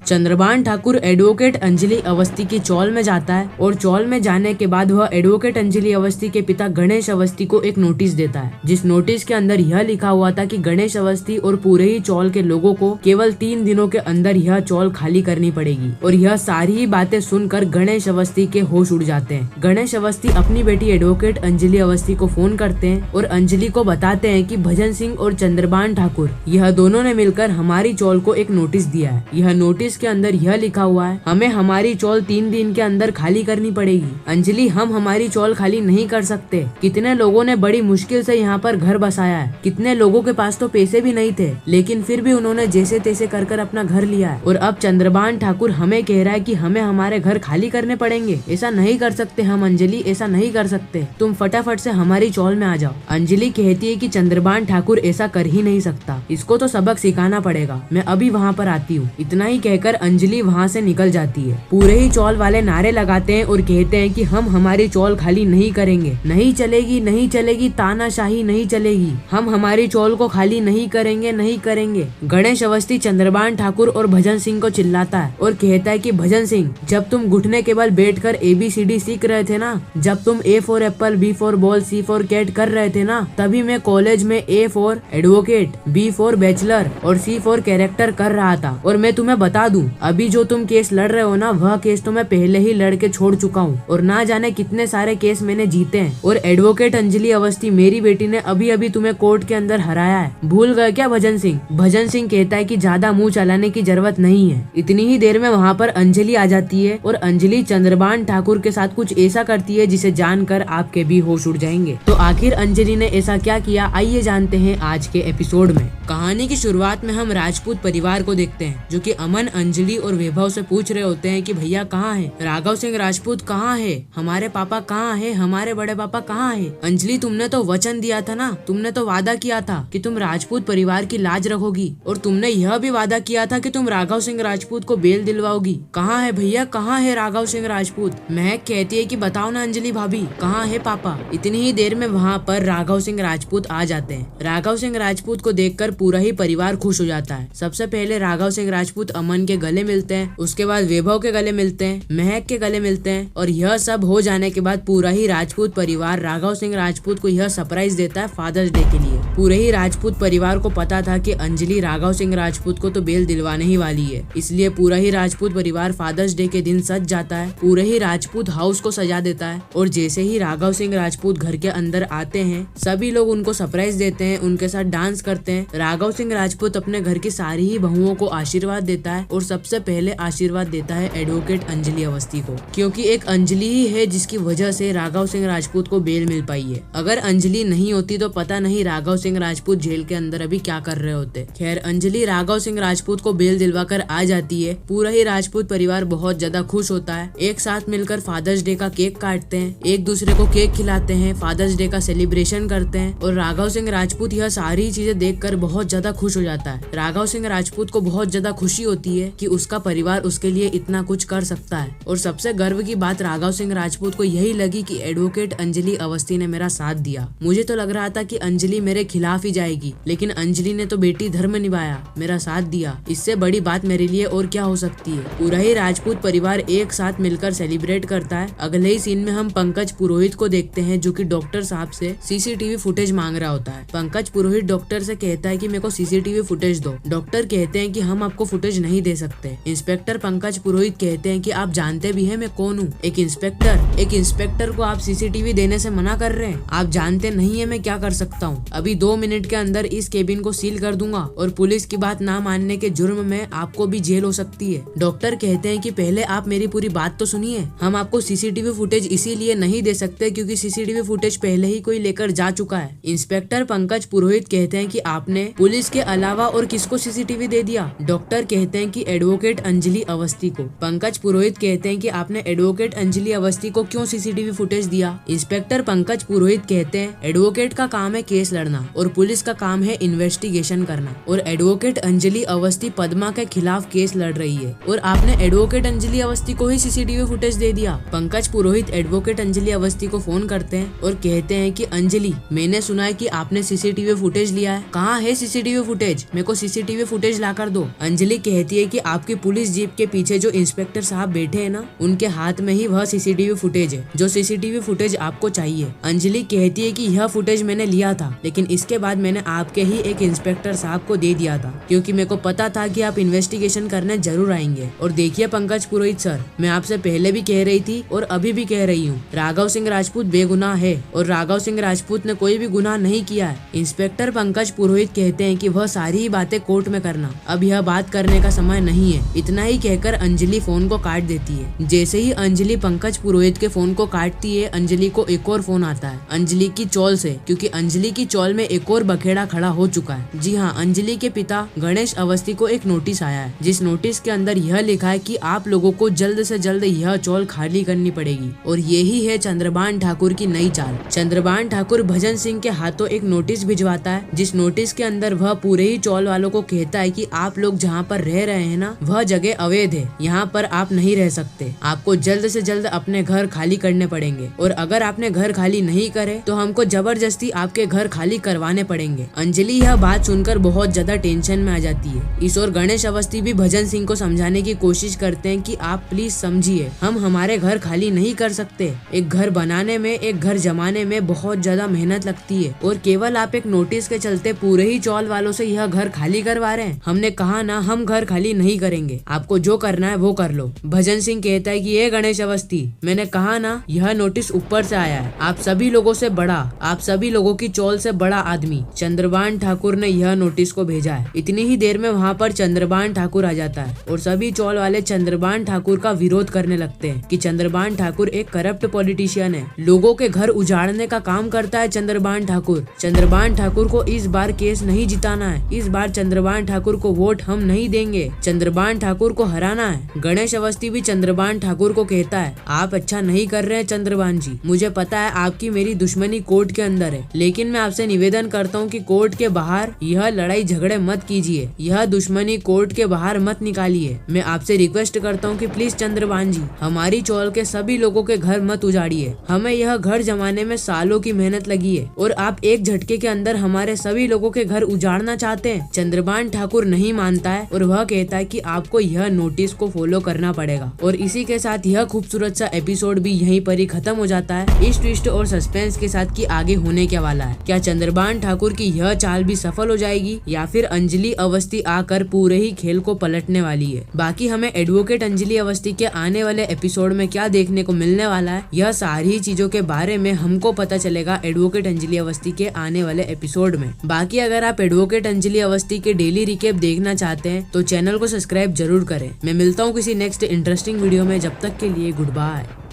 Chandrabhan Thakur advocate Anjali Awasthi की चौल में जाता है और चौल में जाने के बाद वह एडवोकेट अंजलि अवस्थी के पिता गणेश अवस्थी को एक नोटिस देता है, जिस नोटिस के अंदर यह लिखा हुआ था कि गणेश अवस्थी और पूरे ही चौल के लोगों को केवल 3 दिनों के अंदर यह चौल खाली करनी पड़ेगी। और यह सारी ही बातें सुनकर गणेश अवस्थी के होश उड़ जाते हैं। गणेश अवस्थी अपनी बेटी एडवोकेट अंजलि अवस्थी को फोन करते हैं और अंजलि को बताते हैं कि भजन सिंह और चंद्रभान ठाकुर यह दोनों ने मिलकर हमारी चौल को एक नोटिस दिया है। यह नोटिस के अंदर यह लिखा हुआ है, हमें हमारी चौल 3 दिन के अंदर खाली करनी पड़ेगी। अंजलि, हम हमारी चौल खाली नहीं कर सकते। कितने लोगों ने बड़ी मुश्किल से यहाँ पर घर बसाया है, कितने लोगों के पास तो पैसे भी नहीं थे, लेकिन फिर भी उन्होंने जैसे तैसे कर अपना घर लिया है। और अब चंद्रभान ठाकुर हमें कह रहा है कि हमें हमारे घर खाली करने पड़ेंगे। ऐसा नहीं कर सकते हम अंजलि, ऐसा नहीं कर सकते। तुम फटाफट से हमारी चौल में आ जाओ। अंजलि कहती है कि चंद्रभान ठाकुर ऐसा कर ही नहीं सकता, इसको तो सबक सिखाना पड़ेगा। मैं अभी वहाँ पर आती हूँ। इतना ही कहकर अंजलि वहाँ से निकल जाती है। पूरे ही चौल वाले नारे लगाते हैं और कहते हैं कि हम हमारी चौल खाली नहीं करेंगे, नहीं चलेगी, नहीं चलेगी, तानाशाही नहीं चलेगी, हम हमारी चौल को खाली नहीं करेंगे, नहीं करेंगे। गणेश अवस्थी चंद्रभान ठाकुर और भजन सिंह को चिल्लाता है और कहता है कि भजन सिंह, जब तुम घुटने के बल बैठकर ABCD सीख रहे थे ना, जब तुम A for apple, B for ball, C for cat कर रहे थे ना, तभी मैं कॉलेज में A for advocate, B for bachelor और C फॉर कैरेक्टर कर रहा था। और मैं तुम्हें बता दूं, अभी जो तुम केस लड़ रहे हो ना, वह केस तो मैं पहले ही लड़ के छोड़ चुका हूँ और ना जाने कितने सारे केस मैंने जीते हैं। और एडवोकेट अंजलि अवस्थी, मेरी बेटी ने अभी अभी तुम्हें कोर्ट के अंदर हराया है, भूल गए क्या भजन सिंह? भजन सिंह कहता है कि ज्यादा मुंह चलाने की जरूरत नहीं है। इतनी ही देर में वहाँ पर अंजलि आ जाती है और अंजलि चंद्रभान ठाकुर के साथ कुछ ऐसा करती है जिसे जानकर आपके भी होश उड़ जाएंगे। तो आखिर अंजलि ने ऐसा क्या किया, आइए जानते हैं आज के एपिसोड में। कहानी की शुरुआत में हम राजपूत परिवार को देखते हैं, जो कि अमन, अंजलि और वैभव से पूछ रहे होते हैं कि भैया कहाँ है, राघव सिंह राजपूत कहाँ है, हमारे पापा कहाँ है, हमारे बड़े पापा कहाँ है। अंजलि, तुमने तो वचन दिया था ना, तुमने तो वादा किया था कि तुम राजपूत परिवार की लाज रखोगी, और तुमने यह भी वादा किया था कि तुम राघव सिंह राजपूत को बेल दिलवाओगी। कहाँ है भैया, कहाँ है राघव सिंह राजपूत? महक कहती है कि बताओ ना अंजलि भाभी, कहाँ है पापा? इतनी ही देर में वहाँ पर राघव सिंह राजपूत आ जाते हैं। राघव सिंह राजपूत को देखकर पूरा ही परिवार खुश हो जाता है। सबसे पहले राघव सिंह राजपूत अमन के गले मिलते हैं, उसके बाद वैभव के गले मिलते हैं, महक के गले मिलते हैं, और यह सब हो जाने के बाद पूरा ही राजपूत परिवार राघव सिंह राजपूत को यह सरप्राइज देता है फादर्स डे के लिए। पूरे ही राजपूत परिवार को पता था कि अंजलि राघव सिंह राजपूत को तो बेल दिलवाने ही वाली है, इसलिए पूरा ही राजपूत परिवार फादर्स डे के दिन सज जाता है, पूरे ही राजपूत हाउस को सजा देता है। और जैसे ही राघव सिंह राजपूत घर के अंदर आते हैं, सभी लोग उनको सरप्राइज देते हैं, उनके साथ डांस करते हैं। राघव सिंह राजपूत अपने घर की सारी ही बहुओं को आशीर्वाद देता है और सबसे पहले आशीर्वाद देता है एडवोकेट अंजलि अवस्थी को, क्योंकि एक अंजलि ही है जिसकी वजह से राघव सिंह राजपूत को बेल मिल पाई है। अगर अंजलि नहीं होती तो पता नहीं राघव सिंह राजपूत जेल के अंदर अभी क्या कर रहे होते। खैर, अंजलि राघव सिंह राजपूत को बेल दिलवाकर आ जाती है। पूरा ही राजपूत परिवार बहुत ज्यादा खुश होता है। एक साथ मिलकर फादर्स डे का केक काटते हैं, एक दूसरे को केक खिलाते हैं, फादर्स डे का सेलिब्रेशन करते हैं। और राघव सिंह राजपूत यह सारी चीजें देखकर बहुत ज्यादा खुश हो जाता है। राघव सिंह राजपूत को बहुत ज्यादा खुशी होती है कि उसका परिवार उसके लिए इतना कुछ कर सकता है। और सबसे गर्व की बात राघव सिंह राजपूत को यही लगी कि एडवोकेट अंजलि अवस्थी ने मेरा साथ दिया। मुझे तो लग रहा था कि अंजलि मेरे खिलाफ ही जाएगी, लेकिन अंजलि ने तो बेटी धर्म निभाया, मेरा साथ दिया। इससे बड़ी बात मेरे लिए और क्या हो सकती है। पूरा ही राजपूत परिवार एक साथ मिलकर सेलिब्रेट करता है। अगले ही सीन में हम पंकज पुरोहित को देखते हैं, जो कि डॉक्टर साहब से CCTV फुटेज मांग रहा होता है। पंकज पुरोहित डॉक्टर से कहता है कि मेरे को CCTV फुटेज दो। डॉक्टर कहते हैं कि हम आपको फुटेज नहीं दे सकते। इंस्पेक्टर पंकज पुरोहित कहते हैं कि आप जानते भी हैं मैं कौन हूँ, एक इंस्पेक्टर को आप CCTV देने से मना कर रहे हैं। आप जानते नहीं है मैं क्या कर सकता हूँ। अभी 2 मिनट के अंदर इस केबिन को सील कर दूंगा और पुलिस की बात ना मानने के जुर्म में आपको भी जेल हो सकती है। डॉक्टर कहते हैं कि पहले आप मेरी पूरी बात तो सुनिए। हम आपको CCTV फुटेज इसीलिए नहीं दे सकते क्योंकि CCTV फुटेज पहले ही कोई लेकर जा चुका है। इंस्पेक्टर पंकज पुरोहित कहते हैं कि आपने पुलिस के अलावा और किसको CCTV दे दिया? डॉक्टर कहते हैं कि एडवोकेट अंजलि अवस्थी को। पंकज पुरोहित कहते हैं कि आपने एडवोकेट अंजलि अवस्थी को क्यों CCTV फुटेज दिया? इंस्पेक्टर पंकज पुरोहित कहते हैं एडवोकेट का काम है केस लड़ना और पुलिस का काम है इन्वेस्टिगेशन करना, और एडवोकेट अंजलि अवस्थी पद्मा के खिलाफ केस लड़ रही है और आपने एडवोकेट अंजलि अवस्थी को ही CCTV फुटेज दे दिया। पंकज पुरोहित एडवोकेट अंजलि अवस्थी को फोन करते हैं और कहते हैं कि अंजलि, मैंने सुना है कि आपने CCTV फुटेज लिया है, कहाँ है CCTV फुटेज? मेरे को CCTV फुटेज ला कर दो। अंजलि कहती है कि आपकी पुलिस जीप के पीछे जो इंस्पेक्टर साहब बैठे हैं ना, उनके हाथ में ही वह सीसीटीवी फुटेज है, जो सीसीटीवी फुटेज आपको चाहिए। अंजलि कहती है कि यह फुटेज मैंने लिया था, लेकिन इसके बाद मैंने आपके ही एक इंस्पेक्टर साहब को दे दिया था, क्योंकि मेरे को पता था कि आप इन्वेस्टिगेशन करने जरूर आएंगे। और देखिए पंकज पुरोहित सर, मैं आपसे पहले भी कह रही थी और अभी भी कह रही हूँ, राघव सिंह राजपूत बेगुनाह है और राघव सिंह राजपूत ने कोई भी गुनाह नहीं किया है। इंस्पेक्टर पंकज पुरोहित कहते हैं कि वह सारी ही बातें कोर्ट में करना, अब यह बात करने का समय नहीं है। इतना ही कहकर अंजलि फोन को काट देती है। जैसे ही अंजलि पंकज पुरोहित के फोन को काटती है, अंजलि को एक और फोन आता है, अंजलि की चौल से, क्योंकि अंजलि की चौल में एक और बखेड़ा खड़ा हो चुका है। जी हाँ, अंजलि के पिता गणेश अवस्थी को एक नोटिस आया है, जिस नोटिस के अंदर यह लिखा है कि आप लोगों को जल्द से जल्द यह चौल खाली करनी पड़ेगी। और यही है चंद्रभान ठाकुर की नई चाल। चंद्रभान ठाकुर भजन सिंह के हाथों एक नोटिस भिजवाता है, जिस नोटिस के अंदर वह पूरे ही चौल वालों को कहता है कि आप लोग जहाँ पर रह रहे हैं ना, वह जगह अवैध है, यहाँ पर आप नहीं रह सकते, आपको जल्द से जल्द अपने घर खाली करने पड़ेंगे, और अगर आपने घर खाली नहीं करे तो हमको जबरदस्ती आपके घर खाली करवाने पड़ेंगे। अंजलि यह बात सुनकर बहुत ज्यादा टेंशन में आ जाती है। इस ओर गणेश अवस्थी भी भजन सिंह को समझाने की कोशिश करते हैं कि आप प्लीज समझिए, हम हमारे घर खाली नहीं कर सकते। एक घर बनाने में, एक घर जमाने में बहुत ज्यादा मेहनत लगती है, और केवल आप एक नोटिस के चलते पूरे ही चौल वालों से यह घर खाली करवा रहे हैं। हमने कहा ना, हम घर खाली नहीं करेंगे, आपको जो करना है वो कर लो। भजन सिंह कहता है कि ये गणेश अवस्थी, मैंने कहा ना, यह नोटिस ऊपर से आया है, आप सभी लोगों से बड़ा, आप सभी लोगों की चौल से बड़ा आदमी चंद्रभान ठाकुर ने यह नोटिस को भेजा है। इतनी ही देर में वहाँ पर चंद्रभान ठाकुर आ जाता है, और सभी चौल वाले चंद्रभान ठाकुर का विरोध करने लगते हैं कि चंद्रभान ठाकुर एक करप्ट पॉलिटिशियन है, लोगों के घर उजाड़ने का काम करता है चंद्रभान ठाकुर। चंद्रभान ठाकुर को इस बार केस नहीं जिताना है, इस बार चंद्रभान ठाकुर को वोट हम नहीं देंगे, चंद्रभान ठाकुर को हराना है। गणेश अवस्थी भी चंद्रभान ठाकुर को कहता है, आप अच्छा नहीं कर रहे हैं चंद्रभान जी, मुझे पता है आपकी मेरी दुश्मनी कोर्ट के अंदर है, लेकिन मैं आपसे निवेदन करता हूँ कि कोर्ट के बाहर यह लड़ाई झगड़े मत कीजिए, यह दुश्मनी कोर्ट के बाहर मत निकालिए। मैं आपसे रिक्वेस्ट करता हूँ कि प्लीज चंद्रभान जी, हमारी चौल के सभी लोगों के घर मत उजाड़िए, हमें यह घर जमाने में सालों की मेहनत लगी है, और आप एक झटके के अंदर हमारे सभी लोगों के घर उजाड़ना चाहते हैं। चंद्रभान ठाकुर नहीं मानता है, और वह कहता है कि आपको यह नोटिस को फॉलो करना पड़ेगा। और इसी के साथ यह खूबसूरत सा एपिसोड भी यहीं पर ही खत्म हो जाता है, इस ट्विस्ट और सस्पेंस के साथ कि आगे होने क्या वाला है। क्या चंद्रभान ठाकुर की यह चाल भी सफल हो जाएगी, या फिर अंजलि अवस्थी आकर पूरे ही खेल को पलटने वाली है। बाकी हमें एडवोकेट अंजलि अवस्थी के आने वाले एपिसोड में क्या देखने को मिलने वाला है, यह सारी चीजों के बारे में हमको पता चलेगा एडवोकेट अंजलि अवस्थी के आने वाले एपिसोड में। बाकी अगर आप एडवोकेट अंजलि अवस्थी के डेली रिकेप देखना चाहते हैं तो चैनल को सब्सक्राइब जरूर करें। मैं मिलता हूँ किसी नेक्स्ट इंटरेस्टिंग वीडियो में, जब तक के लिए गुड बाय।